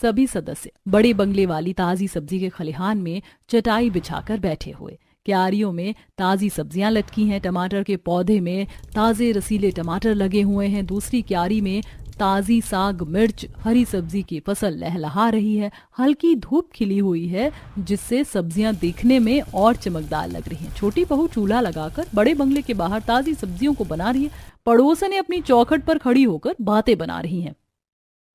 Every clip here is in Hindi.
सभी सदस्य बड़े बंगले वाली ताजी सब्जी के खलिहान में चटाई बिछाकर बैठे हुए। क्यारियों में ताजी सब्जियां लटकी हैं। टमाटर के पौधे में ताजे रसीले टमाटर लगे हुए हैं। दूसरी क्यारी में ताजी साग, मिर्च, हरी सब्जी की फसल लहलहा रही है। हल्की धूप खिली हुई है जिससे सब्जियां दिखने में और चमकदार लग रही हैं। छोटी बहू चूल्हा लगाकर बड़े बंगले के बाहर ताजी सब्जियों को बना रही है। पड़ोसनें अपनी चौखट पर खड़ी होकर बातें बना रही हैं।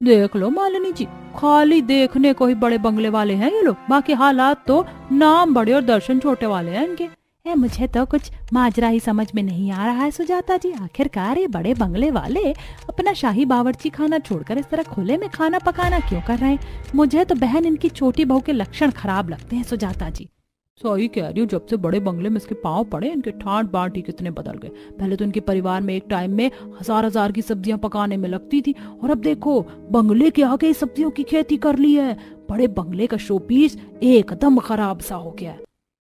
देख लो मालिनी जी, खाली देखने को ही बड़े बंगले वाले हैं ये लोग, बाकी हालात तो नाम बड़े और दर्शन छोटे वाले हैं इनके। मुझे तो कुछ माजरा ही समझ में नहीं आ रहा है सुजाता जी। आखिरकार ये बड़े बंगले वाले अपना शाही बावर्ची खाना छोड़कर इस तरह खुले में खाना पकाना क्यों कर रहे हैं? मुझे तो बहन इनकी छोटी बहू के लक्षण खराब लगते हैं सुजाता जी। सही कह रही हूँ, जब से बड़े बंगले में इसके पांव पड़े इनके ठाट बाट ही कितने बदल गए। पहले तो इनके परिवार में एक टाइम में हजार की सब्जियां पकाने में लगती थी और अब देखो बंगले के आगे सब्जियों की खेती कर ली है। बड़े बंगले का शोपीस एकदम खराब सा हो गया है।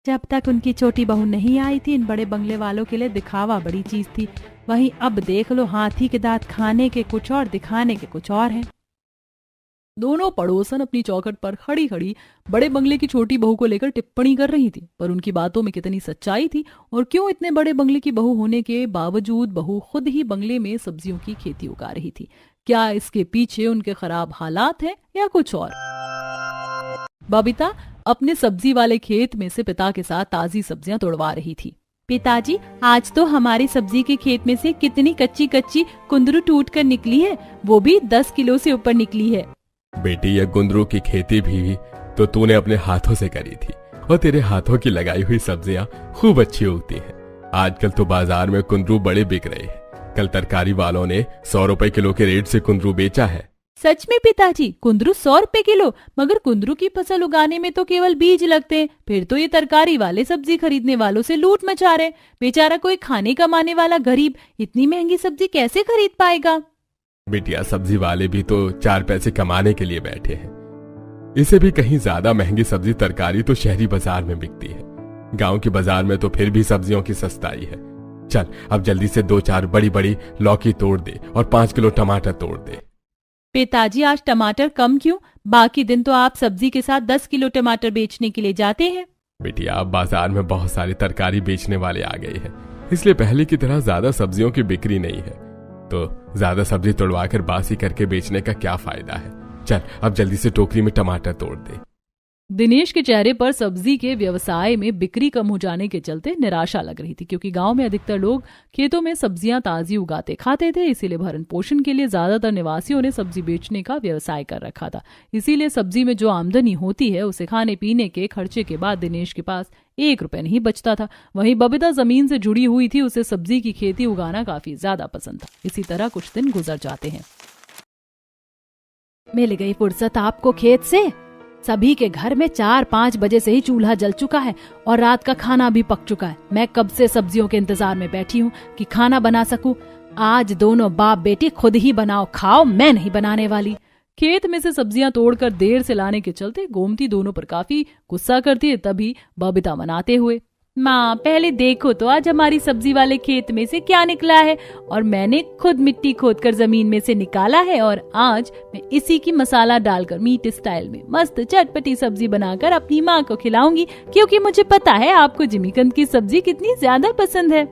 जब तक उनकी छोटी बहू नहीं आई थी इन बड़े बंगले वालों के लिए दिखावा बड़ी चीज थी। वहीं अब देख लो हाथी के दांत खाने के कुछ और दिखाने के कुछ और हैं। दोनों पड़ोसन अपनी चौखट पर खड़ी खड़ी बड़े बंगले की छोटी बहू को लेकर टिप्पणी कर रही थी, पर उनकी बातों में कितनी सच्चाई थी और क्यों इतने बड़े बंगले की बहू होने के बावजूद बहू खुद ही बंगले में सब्जियों की खेती उगा रही थी। क्या इसके पीछे उनके खराब हालात हैं या कुछ और? बबीता अपने सब्जी वाले खेत में से पिता के साथ ताजी सब्जियां तोड़वा रही थी। पिताजी, आज तो हमारी सब्जी के खेत में से कितनी कच्ची कच्ची कुंदरू टूट कर निकली है, वो भी 10 किलो से ऊपर निकली है। बेटी, ये कुंदरू की खेती भी तो तूने अपने हाथों से करी थी और तेरे हाथों की लगाई हुई सब्जियां खूब अच्छी उगती हैं। आजकल तो बाजार में कुंदरू बड़े बिक रहे हैं। कल तरकारी वालों ने 100 रुपए किलो के रेट से कुंदरू बेचा है। सच में पिताजी? कुंदरू 100 रुपए किलो? मगर कुंदरू की फसल उगाने में तो केवल बीज लगते हैं। फिर तो ये तरकारी वाले सब्जी खरीदने वालों से लूट मचा रहे। बेचारा कोई खाने कमाने वाला गरीब इतनी महंगी सब्जी कैसे खरीद पाएगा? बेटिया, सब्जी वाले भी तो 4 पैसे कमाने के लिए बैठे हैं। इसे भी कहीं ज्यादा महंगी सब्जी तरकारी तो शहरी बाजार में बिकती है। गांव के बाजार में तो फिर भी सब्जियों की सस्ताई है। चल अब जल्दी से 2-4 बड़ी बड़ी लौकी तोड़ दे और 5 किलो टमाटर तोड़ दे। पिताजी, आज टमाटर कम क्यों? बाकी दिन तो आप सब्जी के साथ 10 किलो टमाटर बेचने के लिए जाते हैं। बेटिया, अब बाजार में बहुत सारी तरकारी बेचने वाले आ गए हैं, इसलिए पहले की तरह ज्यादा सब्जियों की बिक्री नहीं है। तो ज्यादा सब्जी तोड़वाकर बासी करके बेचने का क्या फायदा है? चल अब जल्दी से टोकरी में टमाटर तोड़ दे। दिनेश के चेहरे पर सब्जी के व्यवसाय में बिक्री कम हो जाने के चलते निराशा लग रही थी, क्योंकि गांव में अधिकतर लोग खेतों में सब्जियां ताजी उगाते खाते थे। इसीलिए भरण पोषण के लिए ज्यादातर निवासियों ने सब्जी बेचने का व्यवसाय कर रखा था। इसीलिए सब्जी में जो आमदनी होती है उसे खाने पीने के खर्चे के बाद दिनेश के पास 1 रुपए नहीं बचता था। वहीं बबीता जमीन से जुड़ी हुई थी, उसे सब्जी की खेती उगाना काफी ज्यादा पसंद था। इसी तरह कुछ दिन गुजर जाते हैं। मिल गई फुर्सत आपको खेत से। सभी के घर में 4-5 बजे से ही चूल्हा जल चुका है और रात का खाना भी पक चुका है। मैं कब से सब्जियों के इंतजार में बैठी हूँ कि खाना बना सकूं। आज दोनों बाप बेटी खुद ही बनाओ खाओ, मैं नहीं बनाने वाली। खेत में से सब्जियां तोड़कर देर से लाने के चलते गोमती दोनों पर काफी गुस्सा करती है। तभी बबीता मनाते हुए, माँ पहले देखो तो आज हमारी सब्जी वाले खेत में से क्या निकला है, और मैंने खुद मिट्टी खोदकर जमीन में से निकाला है और आज मैं इसी की मसाला डालकर मीट स्टाइल में मस्त चटपटी सब्जी बनाकर अपनी माँ को खिलाऊंगी, क्योंकि मुझे पता है आपको जिमीकंद की सब्जी कितनी ज्यादा पसंद है।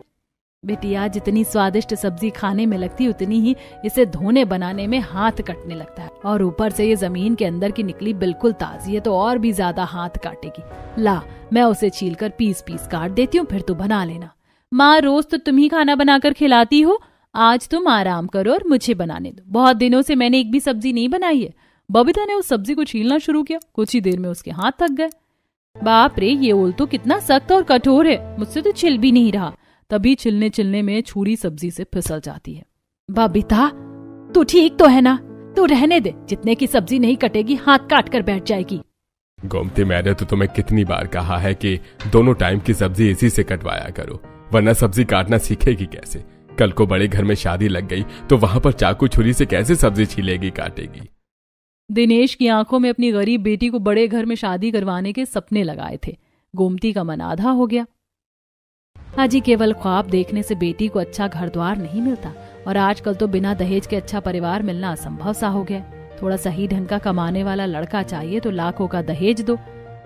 बेटिया, जितनी स्वादिष्ट सब्जी खाने में लगती उतनी ही इसे धोने बनाने में हाथ कटने लगता है, और ऊपर से ये जमीन के अंदर की निकली बिल्कुल ताजी है तो और भी ज्यादा हाथ काटेगी। ला, मैं उसे छीलकर पीस काट देती हूँ, फिर तू बना लेना। माँ, रोज तो तुम ही खाना बनाकर खिलाती हो, आज तुम आराम करो और मुझे बनाने दो। बहुत दिनों से मैंने एक भी सब्जी नहीं बनाई है। बबीता ने उस सब्जी को छीलना शुरू किया। कुछ ही देर में उसके हाथ थक गए। बाप रे, ये ओल तो कितना सख्त और कठोर है, मुझसे तो छिल भी नहीं रहा। तभी छिलने में छुरी सब्जी से फिसल जाती है। बबीता, तू ठीक तो है ना? तू रहने दे, जितने की सब्जी नहीं कटेगी हाथ काट कर बैठ जाएगी। गोमती, मैंने तो तुम्हें कितनी बार कहा है कि दोनों टाइम की सब्जी इसी से कटवाया करो, वरना सब्जी काटना सीखेगी कैसे? कल को बड़े घर में शादी लग गई तो वहां पर चाकू छुरी से कैसे सब्जी छीलेगी काटेगी? दिनेश की आंखों में अपनी गरीब बेटी को बड़े घर में शादी करवाने के सपने लगाए थे। गोमती का मन आधा हो गया। हाजी, केवल ख्वाब देखने से बेटी को अच्छा घर द्वार नहीं मिलता, और आजकल तो बिना दहेज के अच्छा परिवार मिलना असंभव सा हो गया। थोड़ा सही ढंग का कमाने वाला लड़का चाहिए तो लाखों का दहेज दो।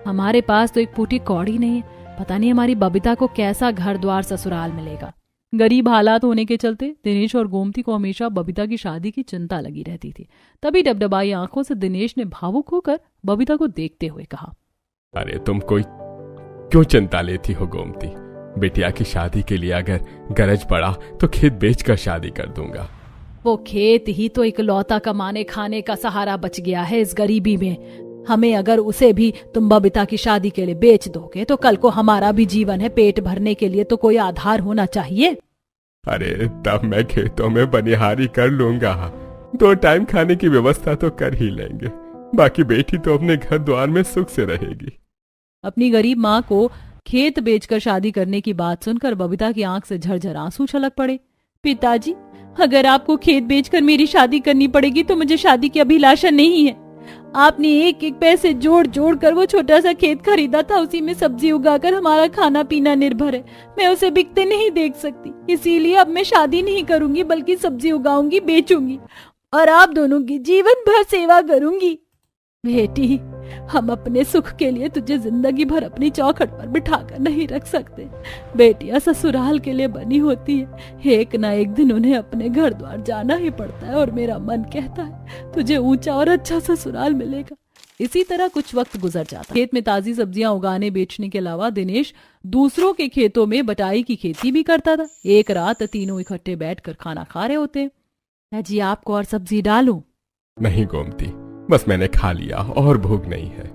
हमारे पास तो एक फूटी कौड़ी नहीं है। पता नहीं हमारी बबीता को कैसा घर द्वार ससुराल मिलेगा। गरीब हालात होने के चलते दिनेश और गोमती को हमेशा बबीता की शादी की चिंता लगी रहती थी। तभी डबडबाई आंखों से दिनेश ने भावुक होकर बबीता को देखते हुए कहा, अरे तुम कोई क्यों चिंता लेती हो गोमती? बिटिया की शादी के लिए अगर गरज पड़ा तो खेत बेचकर शादी कर दूंगा। वो खेत ही तो इकलौता कमाने खाने का सहारा बच गया है इस गरीबी में। हमें अगर उसे भी तुम बबीता की शादी के लिए बेच दोगे तो कल को हमारा भी जीवन है, पेट भरने के लिए तो कोई आधार होना चाहिए। अरे तब मैं खेतों में बनिहारी कर लूंगा, 2 टाइम खाने की व्यवस्था तो कर ही लेंगे। बाकी बेटी तो अपने घर द्वार में सुख से रहेगी। अपनी गरीब माँ को खेत बेचकर शादी करने की बात सुनकर बबीता की आंख से झरझर आंसू छलक पड़े। पिताजी, अगर आपको खेत बेचकर मेरी शादी करनी पड़ेगी तो मुझे शादी की अभिलाषा नहीं है। आपने एक एक पैसे जोड़ जोड़ कर वो छोटा सा खेत खरीदा था, उसी में सब्जी उगाकर हमारा खाना पीना निर्भर है। मैं उसे बिकते नहीं देख सकती, इसीलिए अब मैं शादी नहीं करूंगी बल्कि सब्जी उगाऊंगी, बेचूंगी और आप दोनों की जीवन भर सेवा करूंगी। बेटी, हम अपने सुख के लिए तुझे जिंदगी भर अपनी चौखट पर बिठाकर नहीं रख सकते। बेटियां ससुराल के लिए बनी होती है, एक ना एक दिन उन्हें अपने घर द्वार जाना ही पड़ता है और मेरा मन कहता है तुझे ऊंचा और अच्छा ससुराल मिलेगा। इसी तरह कुछ वक्त गुजर जाता। खेत में ताजी सब्जियां उगाने बेचने के अलावा दिनेश दूसरों के खेतों में बटाई की खेती भी करता था। एक रात तीनों इकट्ठे बैठकर खाना खा रहे होते। जी आपको और सब्जी डालूं? नहीं गोमती, बस मैंने खा लिया और भूख नहीं है।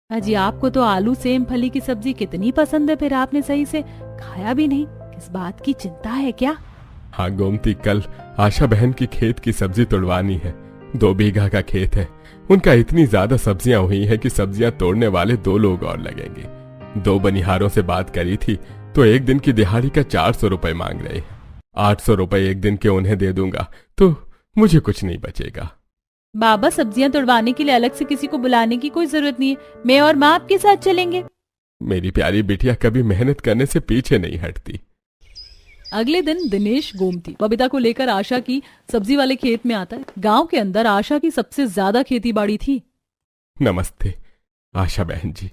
अजी आपको तो आलू सेम फली की सब्जी कितनी पसंद है, फिर आपने सही से खाया भी नहीं। किस बात की चिंता है क्या? हाँ गोमती, कल आशा बहन की खेत की सब्जी तोड़वानी है। 2 बीघा का खेत है उनका। इतनी ज्यादा सब्जियां हुई है कि सब्जियां तोड़ने वाले 2 लोग और लगेंगे। 2 बनिहारों से बात करी थी तो एक दिन की दिहाड़ी का 400 रुपए मांग रहे। 800 रुपए एक दिन के उन्हें दे दूंगा तो मुझे कुछ नहीं बचेगा। बाबा, सब्जियां तोड़वाने के लिए अलग से किसी को बुलाने की कोई जरूरत नहीं है, मैं और माँ आपके साथ चलेंगे। मेरी प्यारी बिटिया कभी मेहनत करने से पीछे नहीं हटती। अगले दिन दिनेश गोमती बबीता को लेकर आशा की सब्जी वाले खेत में आता है। गांव के अंदर आशा की सबसे ज्यादा खेती बाड़ी थी। नमस्ते आशा बहन जी।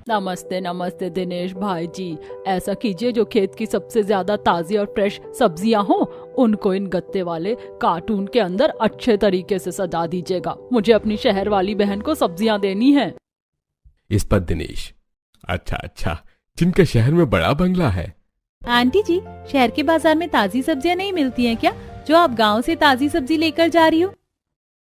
नमस्ते नमस्ते दिनेश भाई जी। ऐसा कीजिए, जो खेत की सबसे ज्यादा ताजी और फ्रेश सब्जियां हो उनको इन गत्ते वाले कार्टून के अंदर अच्छे तरीके से सजा दीजिएगा। मुझे अपनी शहर वाली बहन को सब्जियां देनी है। इस पर दिनेश, अच्छा, जिनके शहर में बड़ा बंगला है। आंटी जी, शहर के बाजार में ताजी सब्जियां नहीं मिलती हैं क्या, जो आप गांव से ताजी सब्जी लेकर जा रही हो?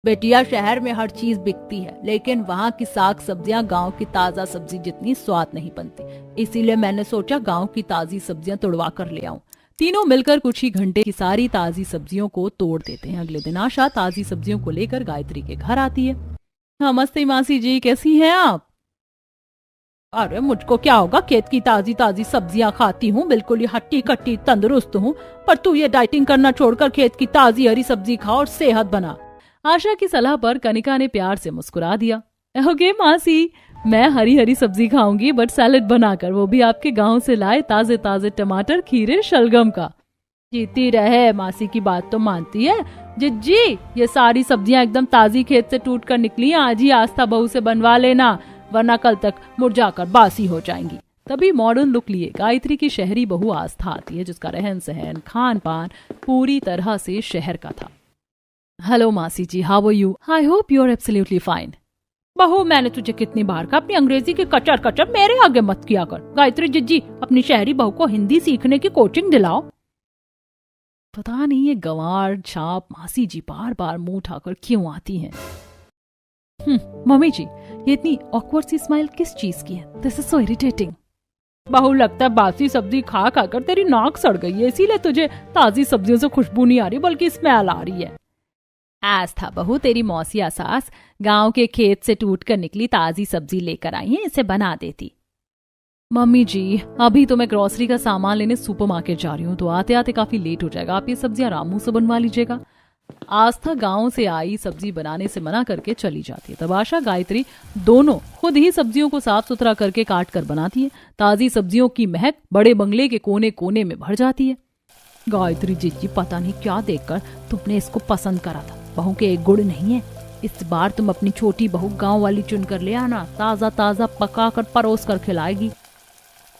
बेटिया, शहर में हर चीज बिकती है, लेकिन वहाँ की साग सब्जियां गांव की ताजा सब्जी जितनी स्वाद नहीं बनती। इसीलिए मैंने सोचा गांव की ताजी सब्जियां तोड़वा कर ले आऊं। तीनों मिलकर कुछ ही घंटे की सारी ताजी सब्जियों को तोड़ देते हैं। अगले दिन आशा ताजी सब्जियों को लेकर गायत्री के घर आती है। नमस्ते मासी जी, कैसी हैं आप? अरे मुझको क्या होगा, खेत की ताजी ताजी सब्जियां खाती हूँ, बिल्कुल ही हट्टी कट्टी तंदुरुस्त हूँ। पर तू ये डाइटिंग करना छोड़कर खेत की ताजी हरी सब्जी खा और सेहत बना। आशा की सलाह पर कनिका ने प्यार से मुस्कुरा दिया। ओके मासी, मैं हरी हरी सब्जी खाऊंगी, बट सैलेड बनाकर, वो भी आपके गांव से लाए ताजे ताजे टमाटर, खीरे, शलगम का। जीती रहे, मासी की बात तो मानती है। जिज्जी, ये सारी सब्जियां एकदम ताजी खेत से टूट कर निकली, आज ही आस्था बहू से बनवा लेना, वरना कल तक मुरझाकर बासी हो जाएंगी। तभी मॉडर्न लुक लिए गायत्री की शहरी बहू आस्था आती है, जिसका रहन सहन खान पान पूरी तरह से शहर का था। हेलो मासी जी, how are you? I hope you are absolutely fine. बहू, मैंने तुझे कितनी बार कहा, अपनी अंग्रेजी के कचर कचर मेरे आगे मत किया कर। गायत्री जिज्जी, अपनी शहरी बहू को हिंदी सीखने की कोचिंग दिलाओ। पता नहीं ये गंवार छाप मासी जी बार बार मुंह उठाकर क्यों आती हैं। मम्मी जी, ये इतनी ऑकवर्ड सी स्माइल किस चीज की है? This is so irritating. बहू, लगता है बासी सब्जी खा खाकर तेरी नाक सड़ गई है, इसीलिए तुझे ताजी सब्जियों से खुशबू नहीं आ रही बल्कि स्मेल आ रही है। आस्था बहू, तेरी मौसिया सास गांव के खेत से टूट कर निकली ताजी सब्जी लेकर आई है, इसे बना देती। मम्मी जी, अभी तो मैं ग्रोसरी का सामान लेने सुपरमार्केट जा रही हूँ, तो आते आते काफी लेट हो जाएगा। आप ये सब्जियां रामू से बनवा लीजिएगा। आस्था गांव से आई सब्जी बनाने से मना करके चली जाती है। तब आशा गायत्री दोनों खुद ही सब्जियों को साफ सुथरा करके काट कर बनाती है। ताजी सब्जियों की महक बड़े बंगले के कोने कोने में भर जाती है। गायत्री जी, पता नहीं क्या देखकर तुमने इसको पसंद करा था। बहू के एक गुण नहीं है, इस बार तुम अपनी छोटी बहू गांव वाली चुन कर ले आना, ताजा ताजा पका कर परोस कर खिलाएगी।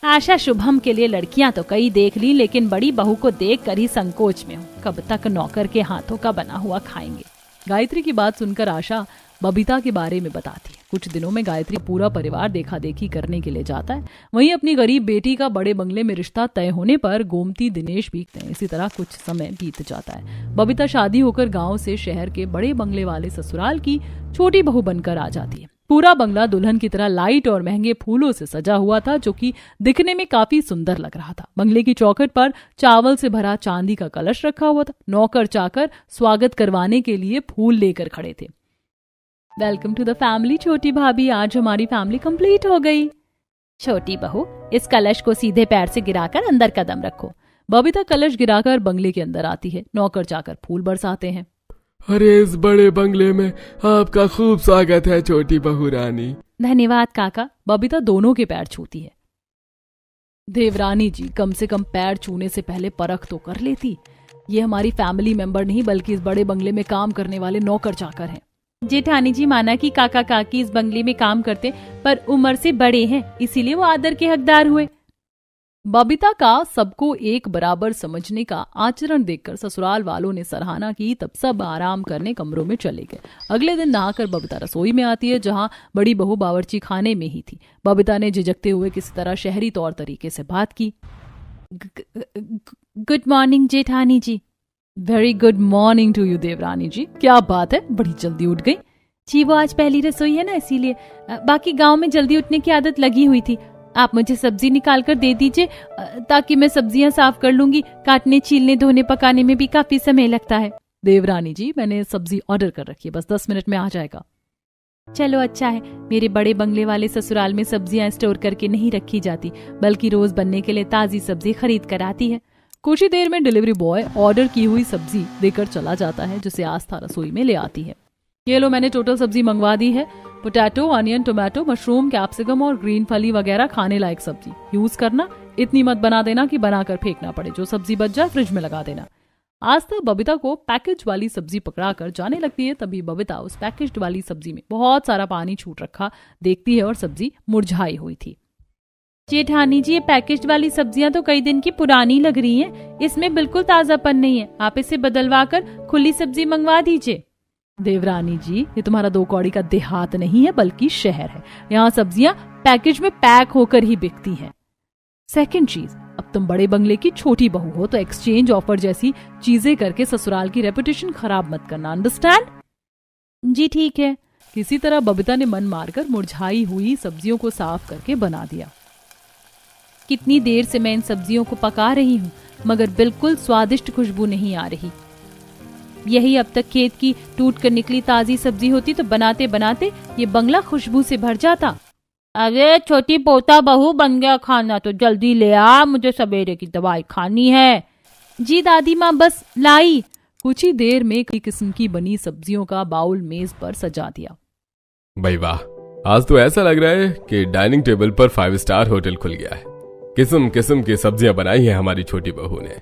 आशा शुभम के लिए लड़कियां तो कई देख ली, लेकिन बड़ी बहू को देख कर ही संकोच में हूँ। कब तक नौकर के हाथों का बना हुआ खाएंगे। गायत्री की बात सुनकर आशा बबीता के बारे में बताती है। कुछ दिनों में गायत्री पूरा परिवार देखा देखी करने के लिए जाता है। वहीं अपनी गरीब बेटी का बड़े बंगले में रिश्ता तय होने पर गोमती दिनेश बीतते हैं। इसी तरह कुछ समय बीत जाता है। बबीता शादी होकर गांव से शहर के बड़े बंगले वाले ससुराल की छोटी बहू बनकर आ जाती है। पूरा बंगला दुल्हन की तरह लाइट और महंगे फूलों से सजा हुआ था, जो कि दिखने में काफी सुंदर लग रहा था। बंगले की चौखट पर चावल से भरा चांदी का कलश रखा हुआ था। नौकर चाकर स्वागत करवाने के लिए फूल लेकर खड़े थे। वेलकम टू द फैमिली छोटी भाभी, आज हमारी फैमिली कंप्लीट हो गई। छोटी बहू, इस कलश को सीधे पैर से गिराकर अंदर कदम रखो। बबीता कलश गिराकर बंगले के अंदर आती है। नौकर चाकर फूल बरसाते हैं। अरे इस बड़े बंगले में आपका खूब स्वागत है छोटी बहू रानी। धन्यवाद काका। बबीता दोनों के पैर छूती है। देवरानी जी, कम से कम पैर छूने से पहले परख तो कर लेती। ये हमारी फैमिली मेंबर नहीं बल्कि इस बड़े बंगले में काम करने वाले नौकर चाकर हैं। जेठानी जी, माना कि काका काकी इस बंगले में काम करते, पर उम्र से बड़े हैं, इसीलिए वो आदर के हकदार हुए। बबीता का सबको एक बराबर समझने का आचरण देखकर ससुराल वालों ने सराहना की। तब सब आराम करने कमरों में चले गए। अगले दिन नहाकर बबीता रसोई में आती है, जहां बड़ी बहू बावर्ची खाने में ही थी। बबीता ने झिझकते हुए किसी तरह शहरी तौर तरीके से बात की। गुड मॉर्निंग जेठानी जी। Very good morning to you देवरानी जी। क्या बात है, बड़ी जल्दी उठ गई? जी वो आज पहली रसोई है ना, इसीलिए। बाकी गांव में जल्दी उठने की आदत लगी हुई थी। आप मुझे सब्जी निकाल कर दे दीजिए, ताकि मैं सब्जियां साफ कर लूंगी। काटने, छीलने, धोने, पकाने में भी काफी समय लगता है। देवरानी जी, मैंने सब्जी ऑर्डर कर रखी है, बस 10 मिनट में आ जाएगा। चलो अच्छा है। मेरे बड़े बंगले वाले ससुराल में सब्जियां स्टोर करके नहीं रखी जाती, बल्कि रोज बनने के लिए ताजी सब्जी खरीद कर आती है। कुछ ही देर में डिलीवरी बॉय ऑर्डर की हुई सब्जी देकर चला जाता है, जिसे आस्था रसोई में ले आती है। ये लो, मैंने टोटल सब्जी मंगवा दी है। Potato, onion, tomato, mushroom, capsicum और ग्रीन फली वगैरह खाने लायक सब्जी। यूज करना, इतनी मत बना देना कि बनाकर फेंकना पड़े। जो सब्जी बच जाए फ्रिज में लगा देना। आस्था बबीता को पैकेज वाली सब्जी पकड़ाकर जाने लगती है। तभी बबीता उस पैकेज वाली सब्जी में बहुत सारा पानी छूट रखा देखती है और सब्जी मुरझाई हुई थी। जेठानी जी, ये पैकेज वाली सब्जियां तो कई दिन की पुरानी लग रही हैं। इसमें बिल्कुल ताजापन नहीं है। आप इसे बदलवा कर खुली सब्जी मंगवा दीजिए। देवरानी जी, ये तुम्हारा 2 कौड़ी का देहात नहीं है बल्कि शहर है। यहाँ सब्जियां पैकेज में पैक होकर ही बिकती हैं। सेकंड चीज, अब तुम बड़े बंगले की छोटी बहू हो, तो एक्सचेंज ऑफर जैसी चीजें करके ससुराल की रेपुटेशन खराब मत करना। अंडरस्टैंड? जी ठीक है। किसी तरह बबीता ने मन मारकर मुरझाई हुई सब्जियों को साफ करके बना दिया। कितनी देर से मैं इन सब्जियों को पका रही हूँ, मगर बिल्कुल स्वादिष्ट खुशबू नहीं आ रही। यही अब तक खेत की टूट कर निकली ताजी सब्जी होती तो बनाते बनाते ये बंगला खुशबू से भर जाता। अरे छोटी पोता बहू, बन गया खाना तो जल्दी ले आ, मुझे सवेरे की दवाई खानी है। जी दादी माँ, बस लाई। कुछ ही देर में कई किस्म की बनी सब्जियों का बाउल मेज पर सजा दिया। भाई वाह, आज तो ऐसा लग रहा है कि डाइनिंग टेबल पर 5 स्टार होटल खुल गया है। किस्म किस्म की सब्जियां बनाई हैं हमारी छोटी बहू ने।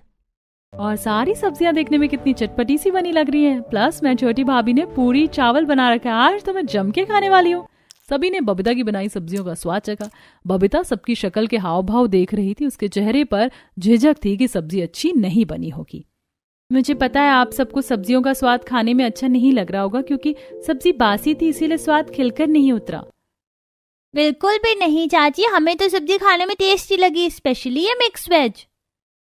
और सारी सब्जियां देखने में कितनी चटपटी सी बनी लग रही हैं। प्लस मैं छोटी भाभी ने पूरी चावल बना रखा है। आज तो मैं जम के खाने वाली हूँ। सभी ने बबीता की बनाई सब्जियों का स्वाद चखा। बबीता सबकी शक्ल के हाव भाव देख रही थी। उसके चेहरे पर झिझक थी कि सब्जी अच्छी नहीं बनी होगी। मुझे पता है आप सबको सब्जियों का स्वाद खाने में अच्छा नहीं लग रहा होगा, क्योंकि सब्जी बासी थी, इसीलिए स्वाद खिलकर नहीं उतरा। बिल्कुल भी नहीं चाची, हमें तो सब्जी खाने में टेस्टी लगी, स्पेशली ये मिक्स वेज।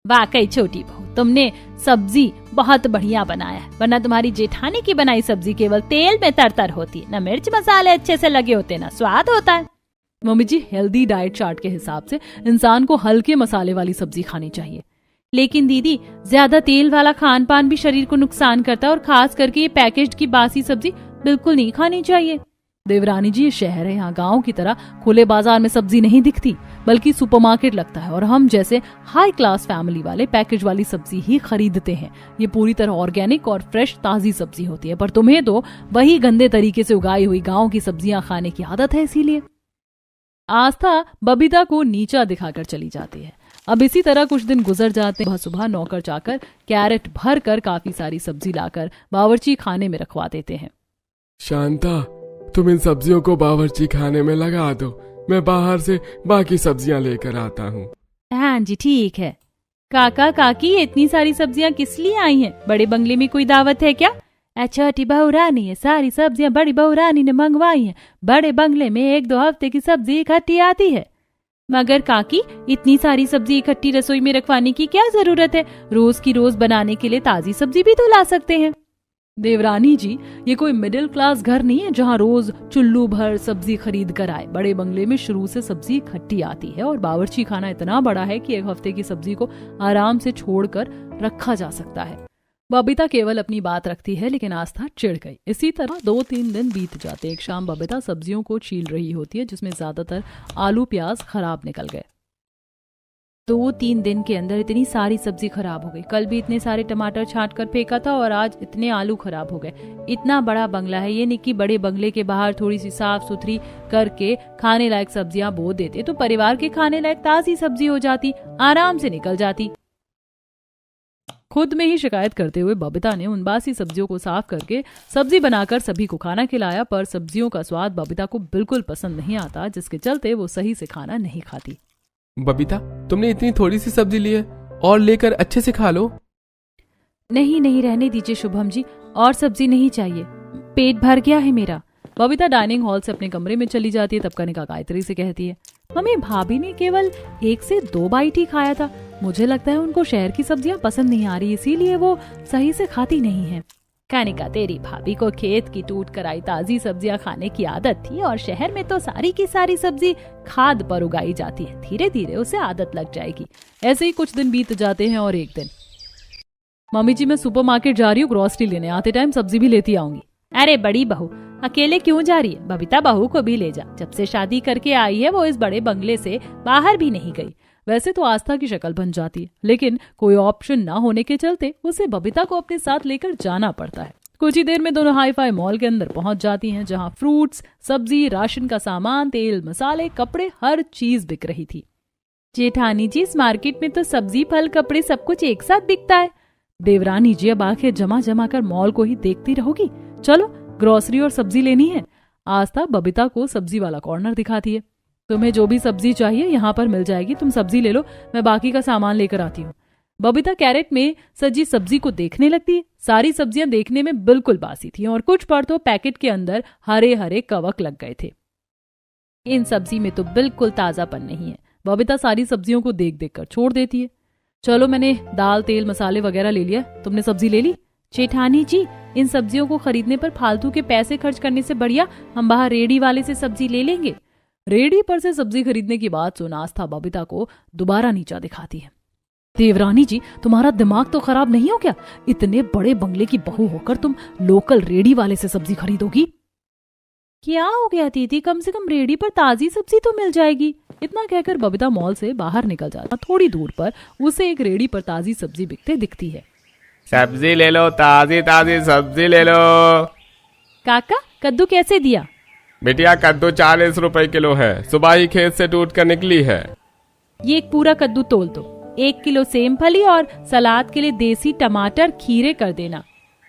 वाकई छोटी बहू, तुमने सब्जी बहुत बढ़िया बनाया है, वरना तुम्हारी जेठानी की बनाई सब्जी केवल तेल में तरतर होती है। न मिर्च मसाले अच्छे से लगे होते, न स्वाद होता है। मम्मी जी, हेल्दी डाइट चार्ट के हिसाब से इंसान को हल्के मसाले वाली सब्जी खानी चाहिए। लेकिन दीदी, ज्यादा तेल वाला खान पान भी शरीर को नुकसान करता है, और खास करके ये पैकेज्ड की बासी सब्जी बिल्कुल नहीं खानी चाहिए। देवरानी जी, ये शहर है, यहाँ गांव की तरह खुले बाजार में सब्जी नहीं दिखती, बल्कि सुपरमार्केट लगता है। और हम जैसे हाई क्लास फैमिली वाले पैकेज वाली सब्जी ही खरीदते हैं। ये पूरी तरह ऑर्गेनिक और फ्रेश ताजी सब्जी होती है। पर तुम्हें तो वही गंदे तरीके से उगाई हुई गांव की सब्जियां खाने की आदत है, इसीलिए। आस्था बबीता को नीचा दिखाकर चली जाती है। अब इसी तरह कुछ दिन गुजर जाते हैं। सुबह नौकर चाकर कैरेट भर कर काफी सारी सब्जी लाकर बावर्ची खाने में रखवा देते हैं। शांता, तुम इन सब्जियों को बावर्ची खाने में लगा दो, मैं बाहर से बाकी सब्जियां लेकर आता हूँ। हाँ जी ठीक है। काका काकी, इतनी सारी सब्जियां किस लिए आई हैं? बड़े बंगले में कोई दावत है क्या? छोटी बहू रानी है, सारी सब्जियां बड़ी बहू रानी ने मंगवाई हैं। बड़े बंगले में 1-2 हफ्ते की सब्जी इकट्ठी आती है। मगर काकी, इतनी सारी सब्जी इकट्ठी रसोई में रखवाने की क्या जरूरत है? रोज की रोज बनाने के लिए ताजी सब्जी भी तो ला सकते हैं। देवरानी जी, ये कोई मिडिल क्लास घर नहीं है जहाँ रोज चुल्लू भर सब्जी खरीद कर आए। बड़े बंगले में शुरू से सब्जी इकट्ठी आती है और बावर्ची खाना इतना बड़ा है कि 1 हफ्ते की सब्जी को आराम से छोड़कर रखा जा सकता है। बबीता केवल अपनी बात रखती है, लेकिन आस्था चिढ़ गई। इसी तरह 2-3 दिन बीत जाते। एक शाम बबीता सब्जियों को छील रही होती है, जिसमें ज्यादातर आलू प्याज खराब निकल गए। 2-3 दिन के अंदर इतनी सारी सब्जी खराब हो गई। कल भी इतने सारे टमाटर छांट कर फेंका था और आज इतने आलू खराब हो गए। इतना बड़ा बंगला है, ये नहीं कि बड़े बंगले के बाहर थोड़ी सी साफ सुथरी करके खाने लायक सब्जियां बो देते तो परिवार के खाने लायक ताजी सब्जी हो जाती, आराम से निकल जाती। खुद में ही शिकायत करते हुए बबीता ने उन बासी सब्जियों को साफ करके सब्जी बनाकर सभी को खाना खिलाया, पर सब्जियों का स्वाद बबीता को बिल्कुल पसंद नहीं आता, जिसके चलते वो सही से खाना नहीं खाती। बबीता, तुमने इतनी थोड़ी सी सब्जी ली है, और लेकर अच्छे से खा लो। नहीं रहने दीजिए शुभम जी, और सब्जी नहीं चाहिए, पेट भर गया है मेरा। बबीता डाइनिंग हॉल से अपने कमरे में चली जाती है। तब कनिका गायत्री से कहती है, मम्मी, भाभी ने केवल 1 से 2 बाइट ही खाया था। मुझे लगता है उनको शहर की सब्जियां पसंद नहीं आ रही, इसीलिए वो सही से खाती नहीं है। कनिका, तेरी भाभी को खेत की टूट कर आई ताजी सब्जियां खाने की आदत थी, और शहर में तो सारी की सारी सब्जी खाद पर उगाई जाती है। धीरे धीरे उसे आदत लग जाएगी। ऐसे ही कुछ दिन बीत जाते हैं और एक दिन, मम्मी जी, मैं सुपरमार्केट जा रही हूँ ग्रोसरी लेने, आते टाइम सब्जी भी लेती आऊंगी। अरे बड़ी बहू, अकेले क्यों जा रही है? बबीता बहू को भी ले जा। जब से शादी करके आई है वो इस बड़े बंगले से बाहर भी नहीं गई। वैसे तो आस्था की शक्ल बन जाती है, लेकिन कोई ऑप्शन ना होने के चलते उसे बबीता को अपने साथ लेकर जाना पड़ता है। कुछ ही देर में दोनों हाई-फाई मॉल के अंदर पहुंच जाती हैं, जहां फ्रूट्स, सब्जी, राशन का सामान, तेल, मसाले, कपड़े, हर चीज बिक रही थी। जेठानी जी, इस मार्केट में तो सब्जी, फल, कपड़े सब कुछ एक साथ बिकता है। देवरानी जी, अब आंखें जमा कर मॉल को ही देखती रहोगी? चलो, ग्रोसरी और सब्जी लेनी है। आस्था बबीता को सब्जी वाला कॉर्नर दिखाती है। तुम्हें जो भी सब्जी चाहिए यहाँ पर मिल जाएगी, तुम सब्जी ले लो, मैं बाकी का सामान लेकर आती हूँ। बबीता कैरेट में सजी सब्जी को देखने लगती है। सारी सब्जियां देखने में बिल्कुल बासी थी और कुछ पर तो पैकेट के अंदर हरे हरे कवक लग गए थे। इन सब्जी में तो बिल्कुल ताजापन नहीं है। बबीता सारी सब्जियों को देख देख कर छोड़ देती है। चलो, मैंने दाल, तेल, मसाले वगैरह ले लिया, तुमने सब्जी ले ली? जेठानी जी, इन सब्जियों को खरीदने पर फालतू के पैसे खर्च करने से बढ़िया हम बाहर रेडी वाले से सब्जी ले लेंगे। रेडी पर से सब्जी खरीदने की बात सुन आस्था बबीता को दोबारा नीचा दिखाती है। देवरानी जी, तुम्हारा दिमाग तो खराब नहीं हो क्या? इतने बड़े बंगले की बहू होकर तुम लोकल रेडी वाले से सब्जी खरीदोगी? क्या हो गया दीदी, कम से कम रेडी पर ताजी सब्जी तो मिल जाएगी। इतना कहकर बबीता मॉल से बाहर निकल जाता। थोड़ी दूर पर उसे एक रेडी पर ताजी सब्जी बिकते दिखती है। सब्जी ले लो, ताजी ताजी सब्जी ले लो। काका, कद्दू कैसे दिया? बिटिया, कद्दू 40 रुपए किलो है, सुबह ही खेत से टूट कर निकली है। ये एक पूरा कद्दू तोल दो। 1 किलो सेम फली और सलाद के लिए देसी टमाटर, खीरे कर देना।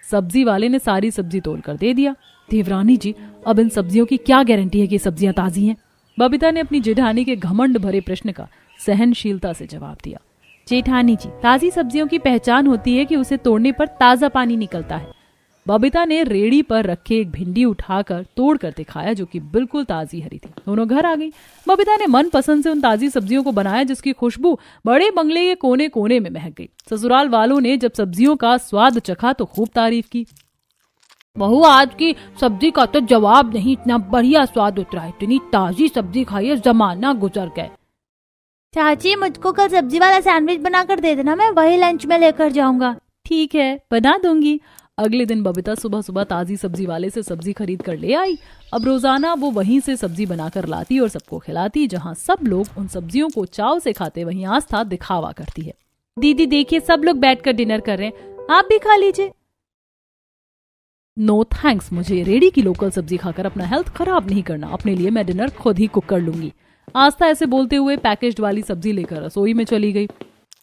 सब्जी वाले ने सारी सब्जी तोल कर दे दिया। देवरानी जी, अब इन सब्जियों की क्या गारंटी है कि सब्जियां ताजी हैं? बबीता ने अपनी जेठानी के घमंड भरे प्रश्न का सहनशीलता से जवाब दिया। जेठानी जी, ताजी सब्जियों की पहचान होती है कि उसे तोड़ने पर ताजा पानी निकलता है। बबीता ने रेड़ी पर रखे एक भिंडी उठाकर तोड़ कर दिखाया, जो कि बिल्कुल ताजी हरी थी। दोनों घर आ गई। बबीता ने मन पसंद से उन ताजी सब्जियों को बनाया, जिसकी खुशबू बड़े बंगले के कोने कोने में महक गई। ससुराल वालों ने जब सब्जियों का स्वाद चखा तो खूब तारीफ की। बहू, आज की सब्जी का तो जवाब नहीं, इतना बढ़िया स्वाद उतरा, इतनी ताजी सब्जी खाई है, जमाना गुजर गए। चाची, मुझको कल सब्जी वाला सैंडविच बनाकर दे देना, मैं वही लंच में लेकर जाऊंगा। ठीक है, बना दूंगी। अगले दिन बबीता सुबह सुबह ताजी सब्जी वाले से सब्जी खरीद कर ले आई। अब रोजाना वो वहीं से सब्जी बनाकर लाती और सबको खिलाती। जहां सब लोग उन सब्जियों को चाव से खाते, वहीं आस्था दिखावा करती है। दीदी देखिए, सब लोग बैठकर डिनर कर रहे हैं, आप भी खा लीजिए। नो थैंक्स, मुझे रेडी की लोकल सब्जी खाकर अपना हेल्थ खराब नहीं करना। अपने लिए मैं डिनर खुद ही कुक कर लूंगी। आस्था ऐसे बोलते हुए पैकेज्ड वाली सब्जी लेकर रसोई में चली गई।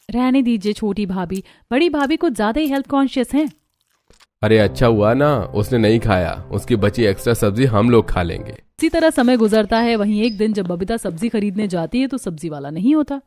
रहने दीजिए छोटी भाभी, बड़ी भाभी कुछ ज्यादा ही हेल्थ कॉन्शियस हैं। अरे अच्छा हुआ ना उसने नहीं खाया, उसकी बची एक्स्ट्रा सब्जी हम लोग खा लेंगे। इसी तरह समय गुजरता है। वहीं एक दिन जब बबीता सब्जी खरीदने जाती है तो सब्जी वाला नहीं होता।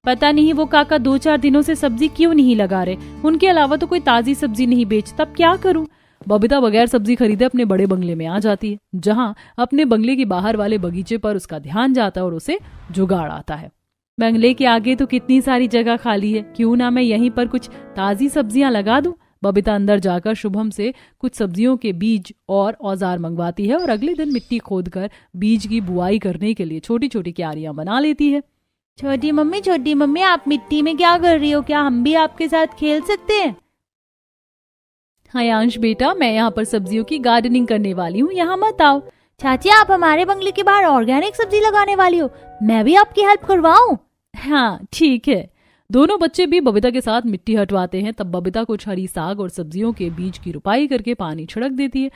पता नहीं वो काका 2-4 दिनों से सब्जी क्यों नहीं लगा रहे, उनके अलावा तो कोई ताजी सब्जी नहीं बेचता, अब क्या करूं। बबीता बगैर सब्जी खरीदे अपने बड़े बंगले में आ जाती है, जहां अपने बंगले के बाहर वाले बगीचे पर उसका ध्यान जाता है और उसे जुगाड़ आता है। बंगले के आगे तो कितनी सारी जगह खाली है, क्यों ना मैं यहीं पर कुछ ताजी सब्जियां लगा दूं। बबीता अंदर जाकर शुभम से कुछ सब्जियों के बीज और औजार मंगवाती है और अगले दिन मिट्टी खोदकर बीज की बुआई करने के लिए छोटी छोटी क्यारियां बना लेती है। छोटी मम्मी आप मिट्टी में क्या कर रही हो? क्या हम भी आपके साथ खेल सकते हैं? हयांश बेटा, मैं यहाँ पर सब्जियों की गार्डनिंग करने वाली हूँ, यहाँ मत आओ। चाची आप हमारे बंगले के बाहर ऑर्गेनिक सब्जी लगाने वाली हो, मैं भी आपकी हेल्प करवाऊं? हाँ ठीक है। दोनों बच्चे भी बबीता के साथ मिट्टी हटवाते हैं। तब बबीता कुछ हरी साग और सब्जियों के बीज की रुपाई करके पानी छिड़क देती है,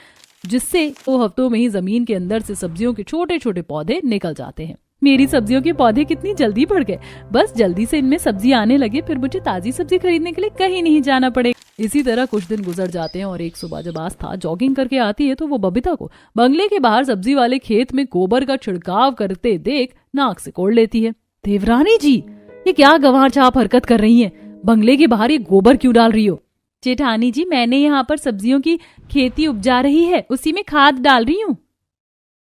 जिससे 2 हफ्तों में ही जमीन के अंदर से सब्जियों के छोटे छोटे पौधे निकल जाते हैं। मेरी सब्जियों के पौधे कितनी जल्दी बढ़ गए, बस जल्दी से इनमें सब्जी आने लगे, फिर मुझे ताजी सब्जी खरीदने के लिए कहीं नहीं जाना पड़ेगा। इसी तरह कुछ दिन गुजर जाते हैं और एक सुबह जब आस्था जॉगिंग करके आती है तो वो बबीता को बंगले के बाहर सब्जी वाले खेत में गोबर का छिड़काव करते देख नाक से कोड़ लेती है। देवरानी जी, ये क्या गंवार छाप हरकत कर रही हैं? बंगले के बाहर ये गोबर क्यों डाल रही हो? जेठानी जी, मैंने यहाँ पर सब्जियों की खेती उपजा रही है, उसी में खाद डाल रही हूँ।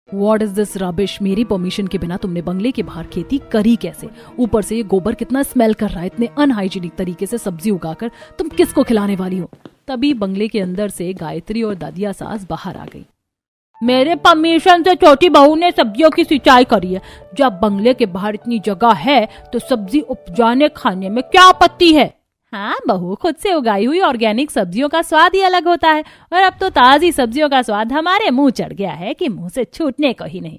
What is this rubbish? मेरी परमिशन के बिना तुमने बंगले के बाहर खेती करी कैसे? ऊपर से ये गोबर कितना स्मेल कर रहा है। इतने अनहाइजीनिक तरीके से सब्जी उगाकर तुम किसको खिलाने वाली हो? तभी बंगले के अंदर से गायत्री और दादिया सास बाहर आ गई। मेरे परमिशन से छोटी बहू ने सब्जियों की सिंचाई करी है। जब बंगले के बाहर इतनी जगह है तो सब्जी उपजाने खाने में क्या आपत्ति है? हाँ बहू, खुद से उगाई हुई ऑर्गेनिक सब्जियों का स्वाद ही अलग होता है, और अब तो ताजी सब्जियों का स्वाद हमारे मुंह चढ़ गया है कि मुंह से छूटने को ही नहीं।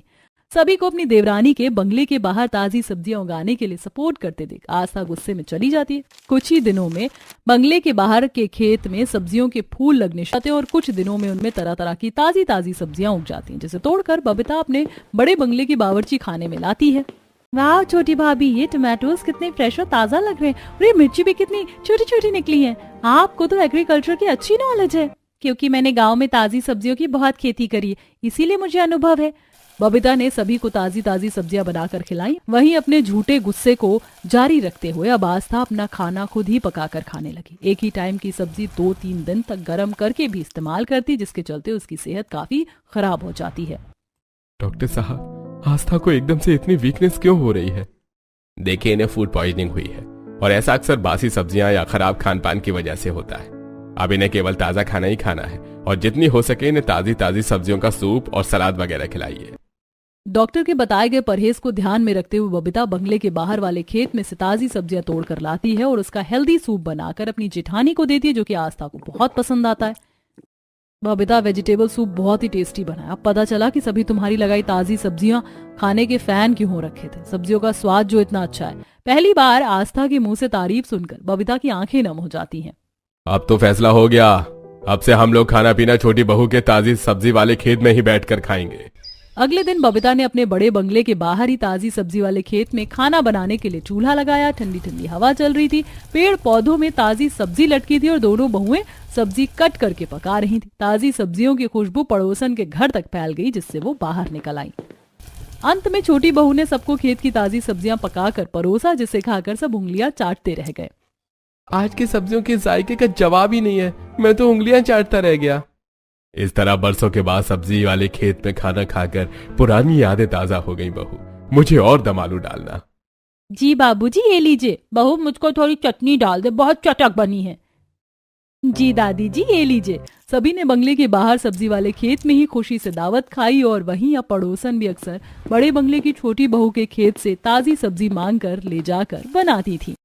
सभी को अपनी देवरानी के बंगले के बाहर ताजी सब्जियां उगाने के लिए सपोर्ट करते देख आस्था गुस्से में चली जाती है। कुछ ही दिनों में बंगले के बाहर के खेत में सब्जियों के फूल लगने जाते हैं और कुछ दिनों में उनमें तरह तरह की ताजी सब्जियां उग जाती हैं, जिसे तोड़कर बबीता अपने बड़े बंगले की बावर्ची खाने में लाती है। वाह छोटी भाभी, ये टमाटोज कितने फ्रेश और ताजा लग रहे हैं, और ये मिर्ची भी कितनी छोटी छोटी निकली है। आपको तो एग्रीकल्चर की अच्छी नॉलेज है। क्योंकि मैंने गांव में ताजी सब्जियों की बहुत खेती करी है, इसीलिए मुझे अनुभव है। बबीता ने सभी को ताजी सब्जियां बनाकर खिलाई। वहीं अपने झूठे गुस्से को जारी रखते हुए अब आस्था अपना खाना खुद ही पकाकर खाने लगी। एक ही टाइम की सब्जी 2-3 दिन तक गर्म करके भी इस्तेमाल करती, जिसके चलते उसकी सेहत काफी खराब हो जाती है। डॉक्टर साहब, आस्था को एकदम से इतनी वीकनेस क्यों हो रही है? देखिए, इन्हें फूड पॉइजनिंग हुई है और ऐसा अक्सर बासी सब्जियां या खराब खान पान की वजह से होता है। अब इन्हें केवल ताजा खाना ही खाना है और जितनी हो सके इन्हें ताजी सब्जियों का सूप और सलाद वगैरह खिलाइए। डॉक्टर के बताए गए परहेज को ध्यान में रखते हुए बबीता बंगले के बाहर वाले खेत में से ताजी सब्जियां तोड़कर लाती है और उसका हेल्दी सूप बनाकर अपनी जेठानी को देती है, जो कि आस्था को बहुत पसंद आता है। बबीता, वेजिटेबल सूप बहुत ही टेस्टी बना है। अब पता चला कि सभी तुम्हारी लगाई ताजी सब्जियां खाने के फैन क्यों हो रखे थे। सब्जियों का स्वाद जो इतना अच्छा है। पहली बार आस्था के मुंह से तारीफ सुनकर बबीता की आंखें नम हो जाती हैं। अब तो फैसला हो गया, अब से हम लोग खाना पीना छोटी बहू के ताजी सब्जी वाले खेत में ही बैठकर खाएंगे। अगले दिन बबीता ने अपने बड़े बंगले के बाहर ही ताजी सब्जी वाले खेत में खाना बनाने के लिए चूल्हा लगाया। ठंडी ठंडी हवा चल रही थी, पेड़ पौधों में ताजी सब्जी लटकी थी और दोनों बहुएं सब्जी कट करके पका रही थी। ताजी सब्जियों की खुशबू पड़ोसन के घर तक फैल गई, जिससे वो बाहर निकल आई। अंत में छोटी बहू ने सबको खेत की ताजी सब्जियां पकाकर परोसा, जिसे खाकर सब उंगलियां चाटते रह गए। आज की सब्जियों के जायके का जवाब ही नहीं है, मैं तो उंगलियां चाटता रह गया। इस तरह बरसों के बाद सब्जी वाले खेत में खाना खाकर पुरानी यादें ताजा हो गई। बहू, मुझे और दम आलू डालना। जी बाबूजी, ये लीजिए। बहू, मुझको थोड़ी चटनी डाल दे, बहुत चटक बनी है। जी दादी जी, ये लीजिए। सभी ने बंगले के बाहर सब्जी वाले खेत में ही खुशी से दावत खाई और वहीं अब पड़ोसन भी अक्सर बड़े बंगले की छोटी बहू के खेत से ताजी सब्जी मांग कर ले जाकर बनाती थी।